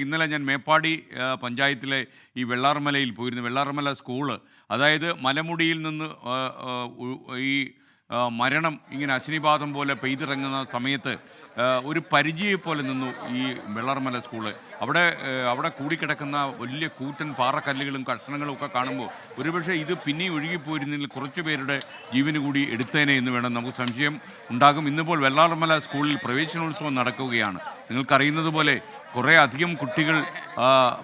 ഇന്നലെ ഞാൻ മേപ്പാടി പഞ്ചായത്തിലെ ഈ വെള്ളാർമലയിൽ പോയിരുന്നു. വെള്ളാർമല സ്കൂള്, അതായത് മലമുടിയിൽ നിന്ന് ഈ മരണം ഇങ്ങനെ അശ്നിപാതം പോലെ പെയ്തിറങ്ങുന്ന സമയത്ത് ഒരു പരിചയപോലെ നിന്നു ഈ വെള്ളാർമല സ്കൂള്. അവിടെ കൂടിക്കിടക്കുന്ന വലിയ കൂറ്റൻ പാറക്കല്ലുകളും കഷ്ണങ്ങളും ഒക്കെ കാണുമ്പോൾ ഒരുപക്ഷെ ഇത് പിന്നെയും ഒഴുകിപ്പോയിരുന്നെങ്കിൽ കുറച്ചു പേരുടെ ജീവന് കൂടി എടുത്തേനെ എന്ന് വേണം നമുക്ക് സംശയം ഉണ്ടാകും. ഇന്നിപ്പോൾ വെള്ളാർമല സ്കൂളിൽ പ്രവേശനോത്സവം നടക്കുകയാണ്. നിങ്ങൾക്കറിയുന്നത് പോലെ കുറേ അധികം കുട്ടികൾ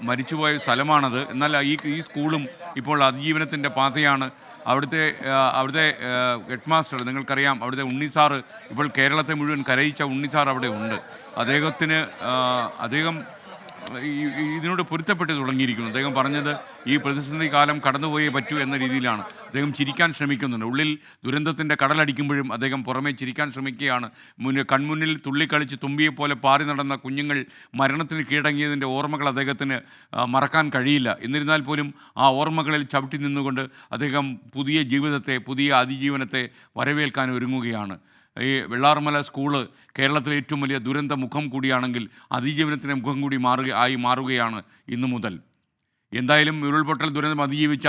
മരിച്ചുപോയ സ്ഥലമാണത്. എന്നാൽ ഈ സ്കൂളും ഇപ്പോൾ അതിജീവനത്തിൻ്റെ പാതയാണ്. അവിടുത്തെ ഹെഡ് മാസ്റ്റർ, നിങ്ങൾക്കറിയാം, അവിടുത്തെ ഉണ്ണിസാറ്, ഇപ്പോൾ കേരളത്തെ മുഴുവൻ കരയിച്ച ഉണ്ണിസാർ അവിടെ ഉണ്ട്. അദ്ദേഹം ഇതിനോട് പൊരുത്തപ്പെട്ട് തുടങ്ങിയിരിക്കുന്നു. അദ്ദേഹം പറഞ്ഞത് ഈ പ്രതിസന്ധി കാലം കടന്നുപോയേ പറ്റൂ എന്ന രീതിയിലാണ്. അദ്ദേഹം ചിരിക്കാൻ ശ്രമിക്കുന്നുണ്ട്. ഉള്ളിൽ ദുരന്തത്തിൻ്റെ കടലടിക്കുമ്പോഴും അദ്ദേഹം പുറമേ ചിരിക്കാൻ ശ്രമിക്കുകയാണ്. കൺമുന്നിൽ തുള്ളിക്കളിച്ച് തുമ്പിയെപ്പോലെ പാറി നടന്ന കുഞ്ഞുങ്ങൾ മരണത്തിന് കീഴടങ്ങിയതിൻ്റെ ഓർമ്മകൾ അദ്ദേഹത്തിന് മറക്കാൻ കഴിയില്ല. എന്നിരുന്നാൽ പോലും ആ ഓർമ്മകളിൽ ചവിട്ടി നിന്നുകൊണ്ട് അദ്ദേഹം പുതിയ ജീവിതത്തെ, പുതിയ അതിജീവനത്തെ വരവേൽക്കാൻ ഒരുങ്ങുകയാണ്. ഈ വെള്ളാർമല സ്കൂള് കേരളത്തിലെ ഏറ്റവും വലിയ ദുരന്ത മുഖം കൂടിയാണെങ്കിൽ അതിജീവനത്തിൻ്റെ മുഖം കൂടി മാറുകയാണ് ഇന്നു മുതൽ. എന്തായാലും ഉരുൾപൊട്ടൽ ദുരന്തം അതിജീവിച്ച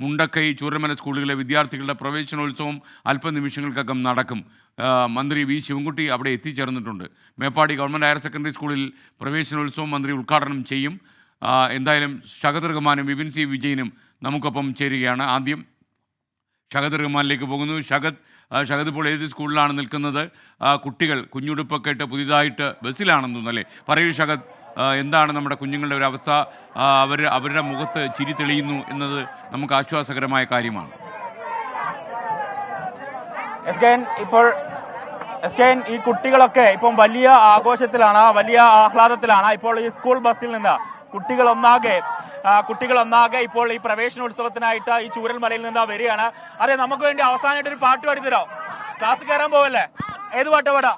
മുണ്ടക്കൈ, ചൂരൽമല സ്കൂളുകളിലെ വിദ്യാർത്ഥികളുടെ പ്രവേശനോത്സവം അല്പനിമിഷങ്ങൾക്കകം നടക്കും. മന്ത്രി വി ശിവൻകുട്ടി അവിടെ എത്തിച്ചേർന്നിട്ടുണ്ട്. മേപ്പാടി ഗവൺമെൻറ് ഹയർ സെക്കൻഡറി സ്കൂളിൽ പ്രവേശനോത്സവം മന്ത്രി ഉദ്ഘാടനം ചെയ്യും. എന്തായാലും ഷഹദ് റഹ്മാനും വിപിൻ സി വിജയനും നമുക്കൊപ്പം ചേരുകയാണ്. ആദ്യം ഷഹദ് റഹ്മാനിലേക്ക് പോകുന്നു. ഷഹദ് ഇപ്പോൾ ഏത് സ്കൂളിലാണ് നിൽക്കുന്നത്? കുട്ടികൾ കുഞ്ഞുടുപ്പൊക്കെ ഇട്ട് പുതിയതായിട്ട് ബസ്സിലാണെന്ന് തോന്നുന്നല്ലേ? പറയൂ ഷഹദ്, എന്താണ് നമ്മുടെ കുഞ്ഞുങ്ങളുടെ ഒരു അവസ്ഥ? അവരുടെ മുഖത്ത് ചിരി തെളിയുന്നു എന്നത് നമുക്ക് ആശ്വാസകരമായ കാര്യമാണ്. ഈ കുട്ടികളൊക്കെ ഇപ്പം വലിയ ആഘോഷത്തിലാണ്, വലിയ ആഹ്ലാദത്തിലാണ്. ഇപ്പോൾ ഈ സ്കൂൾ ബസ്സിൽ നിന്ന് കുട്ടികൾ ഒന്നാകെ ഇപ്പോൾ ഈ പ്രവേശനോത്സവത്തിനായിട്ട് ഈ ചൂരൽമലയിൽ നിന്ന് വരികയാണ്. അതെ, നമുക്ക് വേണ്ടി അവസാനമായിട്ട് ഒരു പാട്ട് പാടിത്തരോ? ക്ലാസ് കയറാൻ പോവല്ലേ? ഏത് പാട്ട് പാടാ?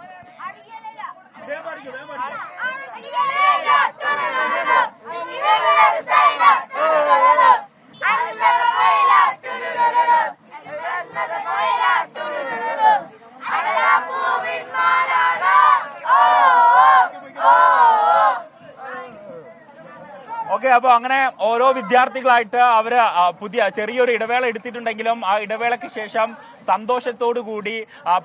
ഓക്കെ, അപ്പോൾ അങ്ങനെ ഓരോ വിദ്യാർത്ഥികളായിട്ട് അവര് പുതിയ ചെറിയൊരു ഇടവേള എടുത്തിട്ടുണ്ടെങ്കിലും ആ ഇടവേളയ്ക്ക് ശേഷം സന്തോഷത്തോടു കൂടി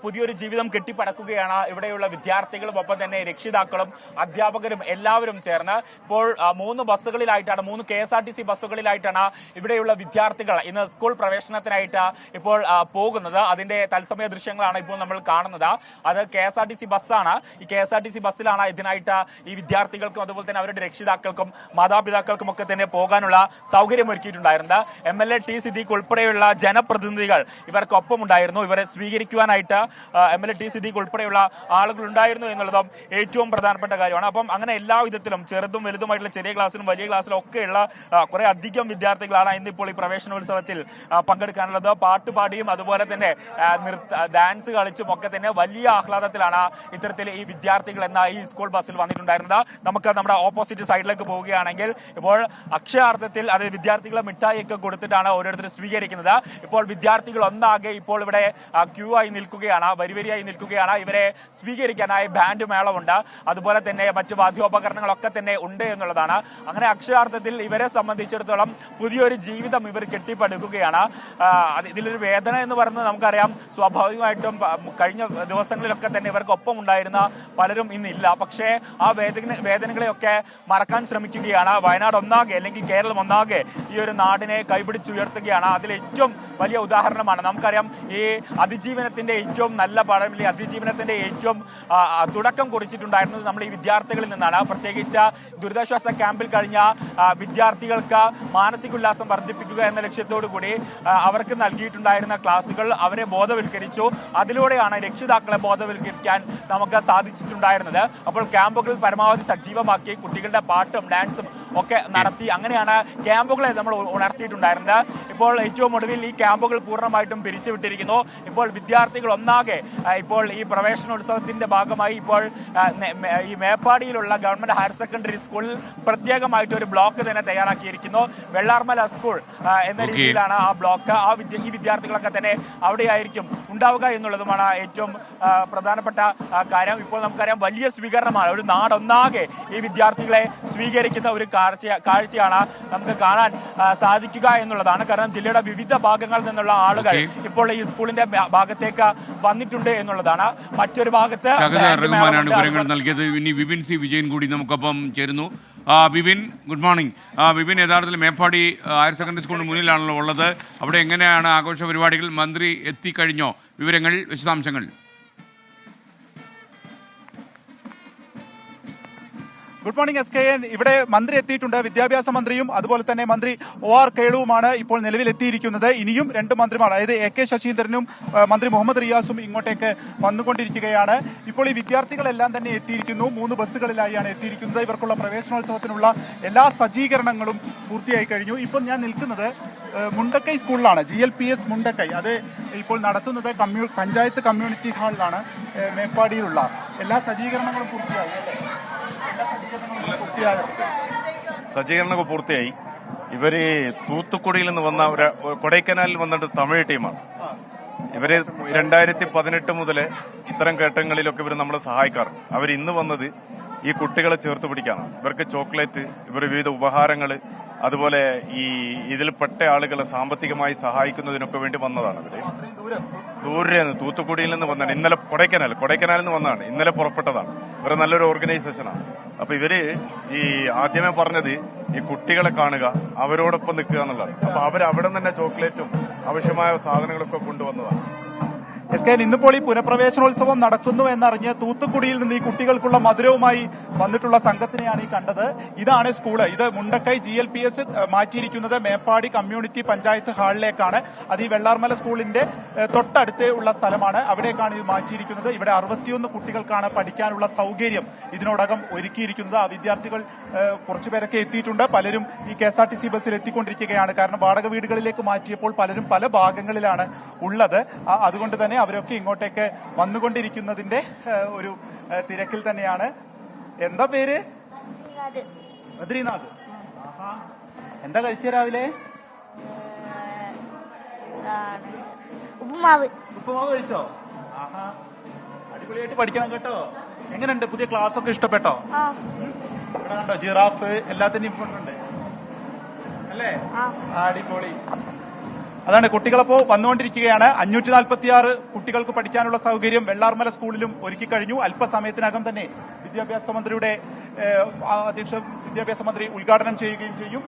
പുതിയൊരു ജീവിതം കെട്ടിപ്പടക്കുകയാണ് ഇവിടെയുള്ള വിദ്യാർത്ഥികളും ഒപ്പം തന്നെ രക്ഷിതാക്കളും അധ്യാപകരും എല്ലാവരും ചേർന്ന്. ഇപ്പോൾ 3 ബസ്സുകളിലായിട്ടാണ്, 3 KSRTC ബസ്സുകളിലായിട്ടാണ് ഇവിടെയുള്ള വിദ്യാർത്ഥികൾ ഇന്ന് സ്കൂൾ പ്രവേശനത്തിനായിട്ട് ഇപ്പോൾ പോകുന്നത്. അതിന്റെ തത്സമയ ദൃശ്യങ്ങളാണ് ഇപ്പോൾ നമ്മൾ കാണുന്നത്. അത് KSRTC ബസ്സാണ്. ഈ KSRTC ബസ്സിലാണ് ഇതിനായിട്ട് ഈ വിദ്യാർത്ഥികൾക്കും അതുപോലെ തന്നെ അവരുടെ രക്ഷിതാക്കൾക്കും മാതാപിതാക്കൾക്കും ഒക്കെ തന്നെ പോകാനുള്ള സൗകര്യം ഒരുക്കിയിട്ടുണ്ടായിരുന്നത്. MLA T സിദ്ദീഖ് ഉൾപ്പെടെയുള്ള ജനപ്രതിനിധികൾ ഇവർക്കൊപ്പം ഉണ്ടായിരുന്നു. ഇവരെ സ്വീകരിക്കുവാനായിട്ട് MLA T സിദ്ദീഖ് ഉൾപ്പെടെയുള്ള ആളുകൾ ഉണ്ടായിരുന്നു എന്നുള്ളതും ഏറ്റവും പ്രധാനപ്പെട്ട കാര്യമാണ്. അപ്പം അങ്ങനെ എല്ലാ വിധത്തിലും ചെറുതും വലുതുമായിട്ടുള്ള ചെറിയ ക്ലാസ്സിലും വലിയ ക്ലാസ്സിലും ഒക്കെയുള്ള കുറെ അധികം വിദ്യാർത്ഥികളാണ് ഇന്നിപ്പോൾ ഈ പ്രവേശനോത്സവത്തിൽ പങ്കെടുക്കാനുള്ളത്. പാട്ടുപാടിയും അതുപോലെ തന്നെ ഡാൻസ് കളിച്ചും ഒക്കെ തന്നെ വലിയ ആഹ്ലാദത്തിലാണ് ഇത്തരത്തിൽ ഈ വിദ്യാർത്ഥികൾ എന്ന ഈ സ്കൂൾ ബസ്സിൽ വന്നിട്ടുണ്ടായിരുന്നത്. നമുക്ക് നമ്മുടെ ഓപ്പോസിറ്റ് സൈഡിലേക്ക് പോവുകയാണെങ്കിൽ ഇപ്പോൾ അക്ഷരാർത്ഥത്തിൽ അത് വിദ്യാർത്ഥികളെ മിഠായിയൊക്കെ കൊടുത്തിട്ടാണ് ഓരോരുത്തരും സ്വീകരിക്കുന്നത്. ഇപ്പോൾ വിദ്യാർത്ഥികൾ ഒന്നാകെ ഇപ്പോൾ ഇവിടെ ക്യൂ ആയി നിൽക്കുകയാണ്, വരിവരിയായി നിൽക്കുകയാണ്. ഇവരെ സ്വീകരിക്കാനായി ബാൻഡ് മേളമുണ്ട്, അതുപോലെ തന്നെ മറ്റു വാദ്യോപകരണങ്ങളൊക്കെ തന്നെ ഉണ്ട് എന്നുള്ളതാണ്. അങ്ങനെ അക്ഷരാർത്ഥത്തിൽ ഇവരെ സംബന്ധിച്ചിടത്തോളം പുതിയൊരു ജീവിതം ഇവർ കെട്ടിപ്പടുക്കുകയാണ്. ഇതിലൊരു വേദന എന്ന് പറയുന്നത് നമുക്കറിയാം, സ്വാഭാവികമായിട്ടും കഴിഞ്ഞ ദിവസങ്ങളിലൊക്കെ തന്നെ ഇവർക്കൊപ്പം ഉണ്ടായിരുന്ന പലരും ഇന്നില്ല. പക്ഷേ ആ വേദനകളെയൊക്കെ മറക്കാൻ ശ്രമിക്കുകയാണ്. വയനാട് ഒന്നാകെ അല്ലെങ്കിൽ കേരളം ഒന്നാകെ ഈ ഒരു നാടിനെ കൈപിടിച്ചുയർത്തുകയാണ്. അതിൽ ഏറ്റവും വലിയ ഉദാഹരണമാണ് നമുക്കറിയാം ഈ അതിജീവനത്തിന്റെ ഏറ്റവും നല്ല പാഠം, അതിജീവനത്തിന്റെ ഏറ്റവും തുടക്കം കുറിച്ചിട്ടുണ്ടായിരുന്നത് നമ്മൾ ഈ വിദ്യാർത്ഥികളിൽ നിന്നാണ്. പ്രത്യേകിച്ച് ദുരിതാശ്വാസ ക്യാമ്പിൽ കഴിഞ്ഞ വിദ്യാർത്ഥികൾക്ക് മാനസികോല്ലാസം വർദ്ധിപ്പിക്കുക എന്ന ലക്ഷ്യത്തോടു കൂടി അവർക്ക് നൽകിയിട്ടുണ്ടായിരുന്ന ക്ലാസുകൾ അവരെ ബോധവൽക്കരിച്ചു. അതിലൂടെയാണ് രക്ഷിതാക്കളെ ബോധവൽക്കരിക്കാൻ നമുക്ക് സാധിച്ചിട്ടുണ്ടായിരുന്നത്. അപ്പോൾ ക്യാമ്പുകൾ പരമാവധി സജീവമാക്കി കുട്ടികളുടെ പാട്ടും ഡാൻസും ഒക്കെ നടത്തി. അങ്ങനെയാണ് ക്യാമ്പുകളെ നമ്മൾ ഉണർത്തിയിട്ടുണ്ടായിരുന്നത്. ഇപ്പോൾ ഏറ്റവും ഒടുവിൽ ഈ ക്യാമ്പുകൾ പൂർണ്ണമായിട്ടും പിരിച്ചുവിട്ടിരിക്കുന്നു. ഇപ്പോൾ വിദ്യാർത്ഥികൾ ഒന്നാകെ ഇപ്പോൾ ഈ പ്രവേശനോത്സവത്തിന്റെ ഭാഗമായി ഇപ്പോൾ ഈ മേപ്പാടിയിലുള്ള ഗവൺമെന്റ് ഹയർ സെക്കൻഡറി സ്കൂളിൽ പ്രത്യേകമായിട്ട് ഒരു ബ്ലോക്ക് തന്നെ തയ്യാറാക്കിയിരിക്കുന്നു. വെള്ളാർമല സ്കൂൾ എന്ന രീതിയിലാണ് ആ ബ്ലോക്ക്. ഈ വിദ്യാർത്ഥികളൊക്കെ തന്നെ അവിടെയായിരിക്കും ഉണ്ടാവുക എന്നുള്ളതുമാണ് ഏറ്റവും പ്രധാനപ്പെട്ട കാര്യം. ഇപ്പോൾ നമുക്കറിയാം വലിയ സ്വീകരണമാണ്, ഒരു നാടൊന്നാകെ ഈ വിദ്യാർത്ഥികളെ സ്വീകരിക്കുന്ന ഒരു കാഴ്ചയാണ് നമുക്ക് കാണാൻ സാധിക്കുക എന്നുള്ളതാണ്. കാരണം ജില്ലയുടെ വിവിധ ഭാഗങ്ങളിൽ നിന്നുള്ള ആളുകൾ ഇപ്പോൾ ഈ സ്കൂളിന്റെ ഭാഗത്തേക്ക് വന്നിട്ടുണ്ട് എന്നുള്ളതാണ്. മറ്റൊരു ഭാഗത്ത് റഹ്മാനാണ് വിവരങ്ങൾ നൽകിയത്. ഇനി വിപിൻ സി വിജയൻ കൂടി നമുക്കൊപ്പം ചേരുന്നു. Vipin, good morning. വിപിൻ, യഥാർത്ഥത്തിൽ മേപ്പാടി ഹയർ സെക്കൻഡറി സ്കൂളിന് മുന്നിലാണല്ലോ ഉള്ളത്. അവിടെ എങ്ങനെയാണ് ആഘോഷ പരിപാടികൾ? മന്ത്രി എത്തിക്കഴിഞ്ഞോ? വിവരങ്ങൾ, വിശദാംശങ്ങൾ. Good morning SKN. ഇവിടെ മന്ത്രി എത്തിയിട്ടുണ്ട്. വിദ്യാഭ്യാസ മന്ത്രിയും അതുപോലെ തന്നെ മന്ത്രി OR കേളുവുമാണ് ഇപ്പോൾ നിലവിൽ എത്തിയിരിക്കുന്നത്. ഇനിയും 2 മന്ത്രിമാർ, അതായത് AK ശശീന്ദ്രനും മന്ത്രി മുഹമ്മദ് റിയാസും ഇങ്ങോട്ടേക്ക് വന്നുകൊണ്ടിരിക്കുകയാണ്. ഇപ്പോൾ ഈ വിദ്യാർത്ഥികളെല്ലാം തന്നെ എത്തിയിരിക്കുന്നു. 3 ബസ്സുകളിലായാണ് എത്തിയിരിക്കുന്നത്. ഇവർക്കുള്ള പ്രവേശനോത്സവത്തിനുള്ള എല്ലാ സജ്ജീകരണങ്ങളും പൂർത്തിയായി കഴിഞ്ഞു. ഇപ്പോൾ ഞാൻ നിൽക്കുന്നത് മുണ്ടക്കൈ സ്കൂളിലാണ്, GLPS മുണ്ടക്കൈ. അത് ഇപ്പോൾ നടത്തുന്നത് പഞ്ചായത്ത് കമ്മ്യൂണിറ്റി ഹാളിലാണ്. മേപ്പാടിയിലുള്ള എല്ലാ സജ്ജീകരണങ്ങളും പൂർത്തിയായി. സജ്ജീകരണമൊക്കെ പൂർത്തിയായി. ഇവര് തൂത്തുക്കുടിയിൽ നിന്ന് വന്ന കൊടൈക്കനാലിൽ വന്നിട്ട് തമിഴ് ടീമാണ്. ഇവര് 2018 മുതൽ ഇത്തരം ഘട്ടങ്ങളിലൊക്കെ ഇവർ നമ്മളെ സഹായിക്കാറുണ്ട്. അവർ ഇന്ന് വന്നത് ഈ കുട്ടികളെ ചേർത്ത് പിടിക്കാനാണ്. ഇവർക്ക് ചോക്ലേറ്റ്, ഇവർ വിവിധ ഉപഹാരങ്ങൾ, അതുപോലെ ഈ ഇതിൽ പെട്ട ആളുകളെ സാമ്പത്തികമായി സഹായിക്കുന്നതിനൊക്കെ വേണ്ടി വന്നതാണ്. ഇവര് ദൂരെ തൂത്തുക്കുടിയിൽ നിന്ന് വന്നതാണ്. ഇന്നലെ കൊടൈക്കനാലിൽ നിന്ന് വന്നതാണ്. ഇന്നലെ പുറപ്പെട്ടതാണ്. ഇവർ നല്ലൊരു ഓർഗനൈസേഷനാണ്. അപ്പൊ ഇവര് ഈ ആദ്യമേ പറഞ്ഞത് ഈ കുട്ടികളെ കാണുക, അവരോടൊപ്പം നിൽക്കുക എന്നുള്ളതാണ്. അപ്പൊ അവരവിടെ തന്നെ ചോക്ലേറ്റും ആവശ്യമായ സാധനങ്ങളൊക്കെ കൊണ്ടുവന്നതാണ്. SKN, ഇന്നിപ്പോൾ ഈ പുനഃപ്രവേശനോത്സവം നടക്കുന്നു എന്നറിഞ്ഞ് തൂത്തുക്കുടിയിൽ നിന്ന് ഈ കുട്ടികൾക്കുള്ള മധുരവുമായി വന്നിട്ടുള്ള സംഘത്തിനെയാണ് ഈ കണ്ടത്. ഇതാണ് സ്കൂള്. ഇത് മുണ്ടക്കൈ GLPS മാറ്റിയിരിക്കുന്നത് മേപ്പാടി കമ്മ്യൂണിറ്റി പഞ്ചായത്ത് ഹാളിലേക്കാണ്. അത് ഈ വെള്ളാർമല സ്കൂളിന്റെ തൊട്ടടുത്ത് ഉള്ള സ്ഥലമാണ്. അവിടേക്കാണ് ഇത് മാറ്റിയിരിക്കുന്നത്. ഇവിടെ 61 കുട്ടികൾക്കാണ് പഠിക്കാനുള്ള സൗകര്യം ഇതിനോടകം ഒരുക്കിയിരിക്കുന്നത്. ആ വിദ്യാർത്ഥികൾ കുറച്ചുപേരൊക്കെ എത്തിയിട്ടുണ്ട്. പലരും ഈ KSRTC ബസ്സിൽ എത്തിക്കൊണ്ടിരിക്കുകയാണ്. കാരണം വാടക വീടുകളിലേക്ക് മാറ്റിയപ്പോൾ പലരും പല ഭാഗങ്ങളിലാണ് ഉള്ളത്. അതുകൊണ്ട് തന്നെ അവരൊക്കെ ഇങ്ങോട്ടേക്ക് വന്നുകൊണ്ടിരിക്കുന്നതിന്റെ ഒരു തിരക്കിൽ തന്നെയാണ്. എന്താ പേര്? ബദ്രിനാഥ്. എന്താ കഴിച്ച രാവിലെ? ഉപ്പുമാവ് കഴിച്ചോ? ആഹാ, അടിപൊളിയായിട്ട് പഠിക്കണം കേട്ടോ. എങ്ങനെയുണ്ട്? പുതിയ ക്ലാസ് ഒക്കെ ഇഷ്ടപ്പെട്ടോ? ഇവിടെ കണ്ടോ ജിറാഫ്, എല്ലാത്തിനും ഉണ്ട് അല്ലേ? അടിപൊളി. അതാണ് കുട്ടികളപ്പോ വന്നുകൊണ്ടിരിക്കുകയാണ്. 546 കുട്ടികൾക്ക് പഠിക്കാനുള്ള സൗകര്യം വെള്ളാർമല സ്കൂളിലും ഒരുക്കി കഴിഞ്ഞു. അല്പസമയത്തിനകം തന്നെ വിദ്യാഭ്യാസ മന്ത്രി ഉദ്ഘാടനം ചെയ്യുകയും ചെയ്യും.